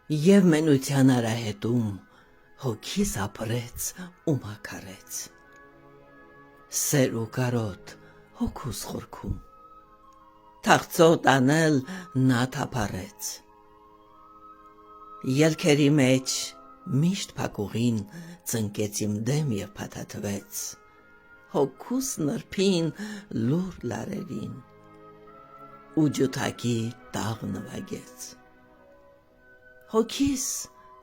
Եվ մենության արահետում հոգիս ապրեց ու մաքարեց, սեր ու կարոտ հոգուս խորքում, թախծոտ անել նա թափառեց, ելքերի մեջ միշտ փակուղին ծնկեց իմ դեմ և փաթաթվեց, հոգուս նրբին լուր լարերին, ու ջութակի տաղ նվագեց, հոգիս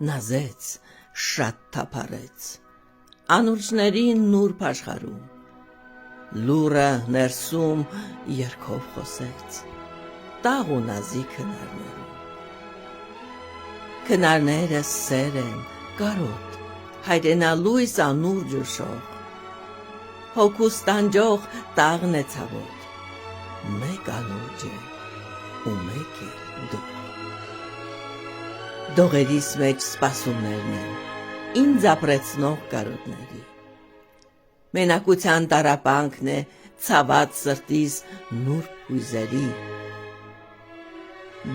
նազեց, շատ թափառեց, անուրջներին նուրբ աշխարհում, լուրը ներսում երգով խոսեց, տաղ ու նազի քնարներում, քնարները սեր են, կարոտ, հայրենալույս անուրջ ու շող, հոգուս տանջող տաղն է ցավոտ, մեկ անուրջ է ու մեկ է դող, դողերիս մեջ սպասումներն են, ինձ ապրեցնող կարոտների, մենակության տառապանքն է ցաված սրտիս նուրբ հույզերի,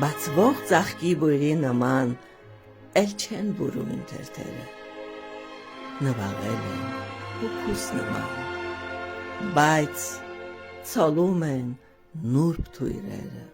բացվող ծաղկի բույրի նման էլ չեն բուրում իմ թերթերը, նվաղել են հոգուս նման, բայց ցոլում են նուրբ թույրերը,